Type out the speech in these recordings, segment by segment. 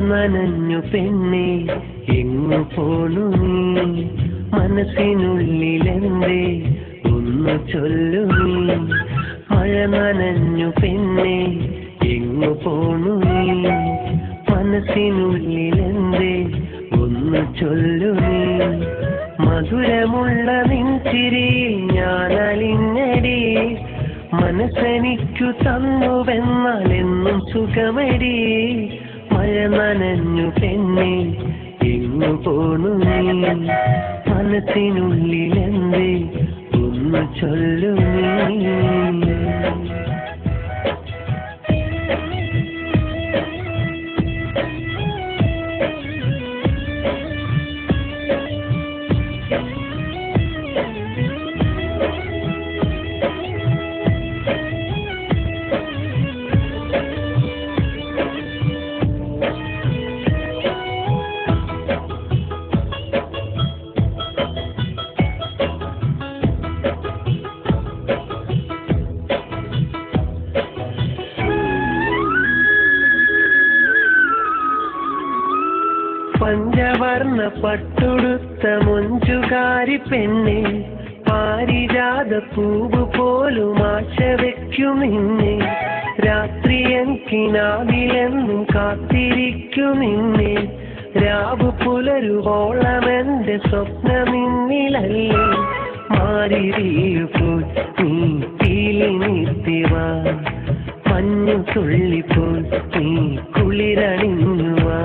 നനഞ്ഞു പെണ്ണേ എങ്ങു പോണു നീ മനസ്സിനുള്ളിലെന്തേ ഒന്ന് ചൊല്ലു നീ മഴ നനഞ്ഞു പെണ്ണേ എങ്ങു പോണു നീ മനസ്സിനുള്ളിലെന്തേ ഒന്ന് ചൊല്ലു നീ മധുരമുള്ള നിൻചിരിയിൽ ഞാൻ അലിഞ്ഞടി മനസ്സെനിക്കു തന്നുവെന്നാൽ എന്നും സുഖമടി മഴ നനഞ്ഞു പെണ്ണേ എങ്ങു പോണു നീ മനസ്സിനുള്ളിലെന്തേ ഒന്ന് ചൊല്ലു നീ പഞ്ചവർണ്ണ പട്ടുടുത്ത മൊഞ്ചുകാരി പെണ്ണെ പാരിജാത പൂവ് പോലും ആശ വെക്കും നിന്നെ രാത്രി എനിക്കിനാവിലെന്നും കാത്തിരിക്കും നിന്നെ രാവ് പുലരുവോളമെന്റെ സ്വപ്നമിന്നിലല്ലേ മാരിരിയുപോൽ നീ തീലി നിർത്തിവാ മഞ്ഞു തുള്ളിപ്പോൾ നീ കുളിരണിഞ്ഞുവാ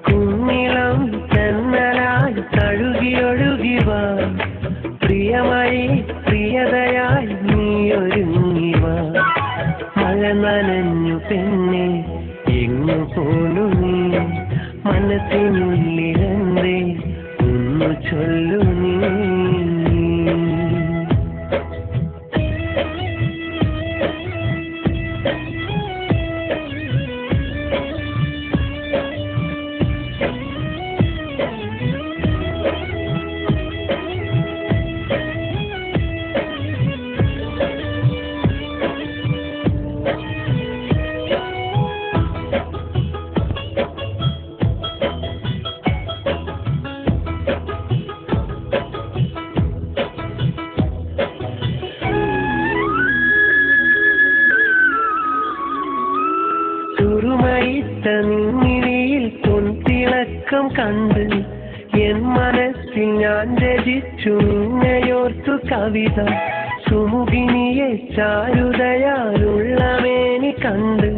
കുഞ്ഞിളം തെന്നലായി തഴുകിയൊഴുകിവാ പ്രിയമായി പ്രിയതയായി നീ ഒരുങ്ങിവാ മഴ നനഞ്ഞു പെണ്ണെ എങ്ങു പോണു നീ മനസ്സിനുള്ളിലെന്തേ ഒന്ന് ചൊല്ലു നീ നിന്നിൽ പൊൻതിളക്കം കണ്ട് എൻ മനസ്സിൽ ഞാൻ രചിച്ചു നിന്നെയോർത്തു കവിത സുമുഖിനിയെ ചാരുതയാലുള്ള മേനി കണ്ട്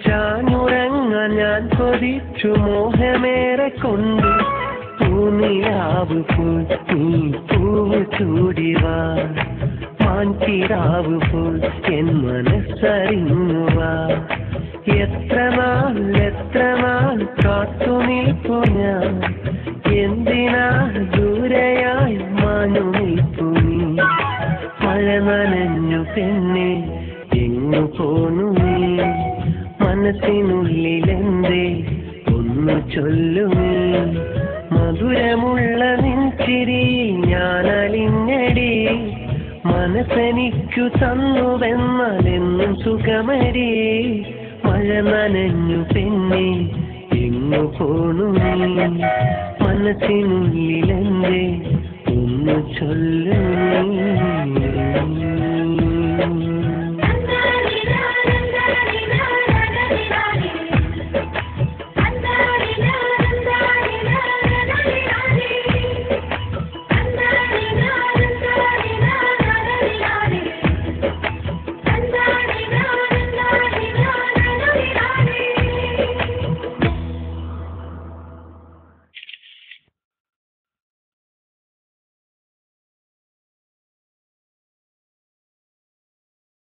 ചാഞ്ഞുറങ്ങാൻ ഞാൻ കൊതിച്ചു മോഹമേറെ കൊണ്ട് പൂനിലാവ് പോൽ നീ പൂവ് ചൂടിവാ മാൻകിടാവ് പോൽ എൻ മനസ്സറിഞ്ഞുവാ എത്ര നാൾ കാത്തു നിൽപ്പു ഞാൻ എന്തിനാ ദൂരെയായി മാഞ്ഞു നിൽപ്പു നീ മഴ നനഞ്ഞു പെണ്ണെ എങ്ങു പോണു നീ മനസ്സിനുള്ളിലെന്തേ ഒന്ന് ചൊല്ലു നീ മധുരമുള്ള നിൻചിരിയിൽ ഞാൻ അലിഞ്ഞടി മനസ്സെനിക്കു തന്നുവെന്നാൽ എന്നും സുഖമടി മഴ നനഞ്ഞു പെണ്ണെ എങ്ങു പോണു നീ മനസ്സിനുള്ളിലെന്തേ ഒന്ന് ചൊല്ലു നീ